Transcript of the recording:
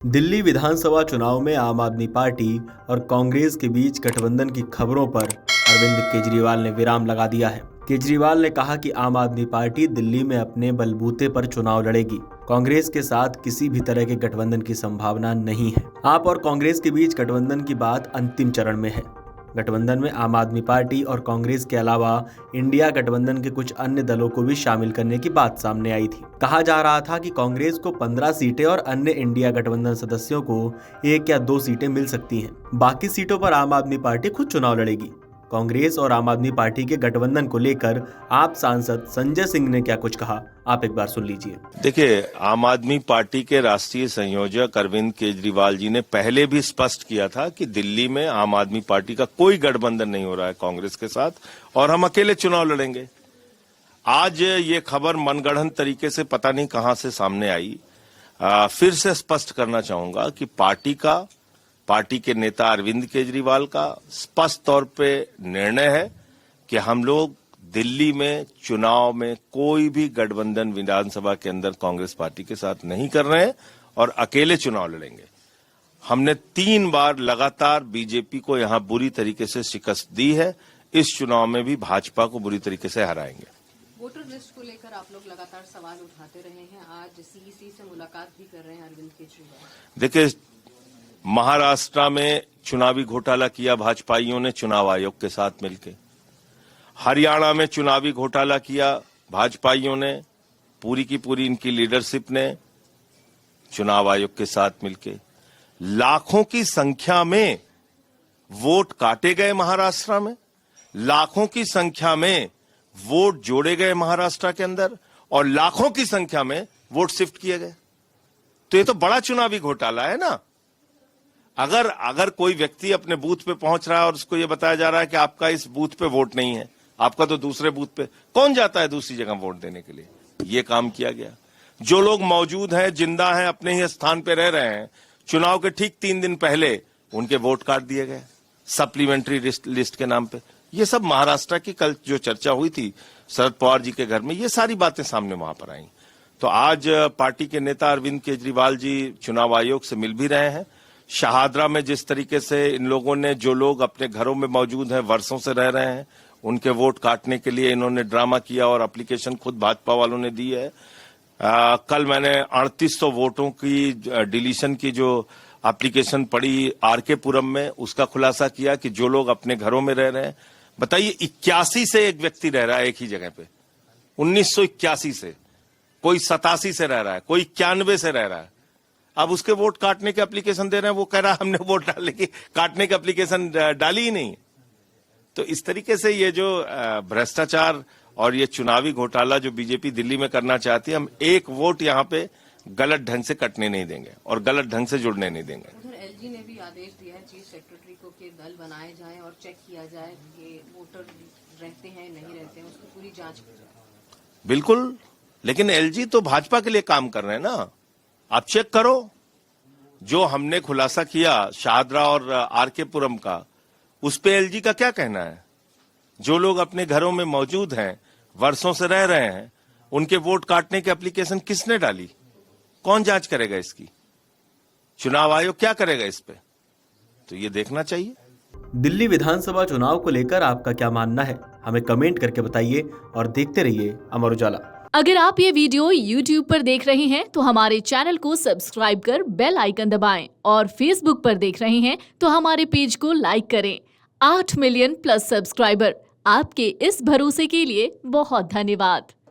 दिल्ली विधानसभा चुनाव में आम आदमी पार्टी और कांग्रेस के बीच गठबंधन की खबरों पर अरविंद केजरीवाल ने विराम लगा दिया है। केजरीवाल ने कहा कि आम आदमी पार्टी दिल्ली में अपने बलबूते पर चुनाव लड़ेगी। कांग्रेस के साथ किसी भी तरह के गठबंधन की संभावना नहीं है। आप और कांग्रेस के बीच गठबंधन की बात अंतिम चरण में है। गठबंधन में आम आदमी पार्टी और कांग्रेस के अलावा इंडिया गठबंधन के कुछ अन्य दलों को भी शामिल करने की बात सामने आई थी। कहा जा रहा था कि कांग्रेस को 15 सीटें और अन्य इंडिया गठबंधन सदस्यों को 1 या 2 सीटें मिल सकती हैं। बाकी सीटों पर आम आदमी पार्टी खुद चुनाव लड़ेगी। कांग्रेस और आम आदमी पार्टी के गठबंधन को लेकर आप सांसद संजय सिंह ने क्या कुछ कहा, आप एक बार सुन लीजिए। देखिए, आम आदमी पार्टी के राष्ट्रीय संयोजक अरविंद केजरीवाल जी ने पहले भी स्पष्ट किया था कि दिल्ली में आम आदमी पार्टी का कोई गठबंधन नहीं हो रहा है कांग्रेस के साथ और हम अकेले चुनाव लड़ेंगे। आज ये खबर मनगढ़ंत तरीके से पता नहीं कहां से सामने आई। फिर से स्पष्ट करना चाहूंगा कि पार्टी के नेता अरविंद केजरीवाल का स्पष्ट तौर पे निर्णय है कि हम लोग दिल्ली में चुनाव में कोई भी गठबंधन विधानसभा के अंदर कांग्रेस पार्टी के साथ नहीं कर रहे हैं और अकेले चुनाव लड़ेंगे। हमने 3 बार लगातार बीजेपी को यहां बुरी तरीके से शिकस्त दी है। इस चुनाव में भी भाजपा को बुरी तरीके से हराएंगे। वोटर लिस्ट को लेकर आप लोग लगातार सवाल उठाते रहे हैं। आज सीईसी से मुलाकात भी कर रहे हैं अरविंद केजरीवाल। देखिए, महाराष्ट्र में चुनावी घोटाला किया भाजपाइयों ने चुनाव आयोग के साथ मिलकर। हरियाणा में चुनावी घोटाला किया भाजपाइयों ने, पूरी की पूरी इनकी लीडरशिप ने चुनाव आयोग के साथ मिलकर। लाखों की संख्या में वोट काटे गए महाराष्ट्र में, लाखों की संख्या में वोट जोड़े गए महाराष्ट्र के अंदर और लाखों की संख्या में वोट शिफ्ट किए गए। तो ये तो बड़ा चुनावी घोटाला है ना। अगर कोई व्यक्ति अपने बूथ पे पहुंच रहा है और उसको ये बताया जा रहा है कि आपका इस बूथ पे वोट नहीं है, आपका तो दूसरे बूथ पे, कौन जाता है दूसरी जगह वोट देने के लिए? ये काम किया गया। जो लोग मौजूद हैं, जिंदा हैं, अपने ही स्थान पे रह रहे हैं, चुनाव के ठीक 3 दिन पहले उनके वोट काट दिए गए सप्लीमेंट्री लिस्ट के नाम पे। ये सब महाराष्ट्र की कल जो चर्चा हुई थी शरद पवार जी के घर में, ये सारी बातें सामने वहां पर आई। तो आज पार्टी के नेता अरविंद केजरीवाल जी चुनाव आयोग से मिल भी रहे हैं। शाहदरा में जिस तरीके से इन लोगों ने, जो लोग अपने घरों में मौजूद हैं, वर्षों से रह रहे हैं, उनके वोट काटने के लिए इन्होंने ड्रामा किया और एप्लीकेशन खुद भाजपा वालों ने दी है। कल मैंने 3800 वोटों की डिलीशन की जो एप्लीकेशन पड़ी आरके पुरम में, उसका खुलासा किया कि जो लोग अपने घरों में रह रहे हैं, बताइए 81 से एक व्यक्ति रह रहा है एक ही जगह पे, 1981 से, कोई 87 से रह रहा है, कोई 91 से रह रहा है। अब उसके वोट काटने के एप्लीकेशन दे रहे हैं, वो कह रहा है हमने वोट डालने की, काटने की एप्लीकेशन डाली ही नहीं। तो इस तरीके से ये जो भ्रष्टाचार और ये चुनावी घोटाला जो बीजेपी दिल्ली में करना चाहती है, हम एक वोट यहाँ पे गलत ढंग से कटने नहीं देंगे और गलत ढंग से जुड़ने नहीं देंगे। उधर एलजी ने भी आदेश दिया है चीफ सेक्रेटरी को कि दल बनाए जाए और चेक किया जाए कि वोटर रहते हैं नहीं रहते हैं, उसकी पूरी जांच की जाए। बिल्कुल, लेकिन एलजी तो भाजपा के लिए काम कर रहे हैं ना। आप चेक करो, जो हमने खुलासा किया शाहदरा और आरके पुरम का, उस पे एलजी का क्या कहना है? जो लोग अपने घरों में मौजूद हैं, वर्षों से रह रहे हैं, उनके वोट काटने की एप्लीकेशन किसने डाली? कौन जांच करेगा इसकी? चुनाव आयोग क्या करेगा इस पे? तो ये देखना चाहिए। दिल्ली विधानसभा चुनाव को लेकर आपका क्या मानना है, हमें कमेंट करके बताइए और देखते रहिए अमर उजाला। अगर आप ये वीडियो YouTube पर देख रहे हैं तो हमारे चैनल को सब्सक्राइब कर बेल आइकन दबाएं और Facebook पर देख रहे हैं तो हमारे पेज को लाइक करें। 8 मिलियन प्लस सब्सक्राइबर, आपके इस भरोसे के लिए बहुत धन्यवाद।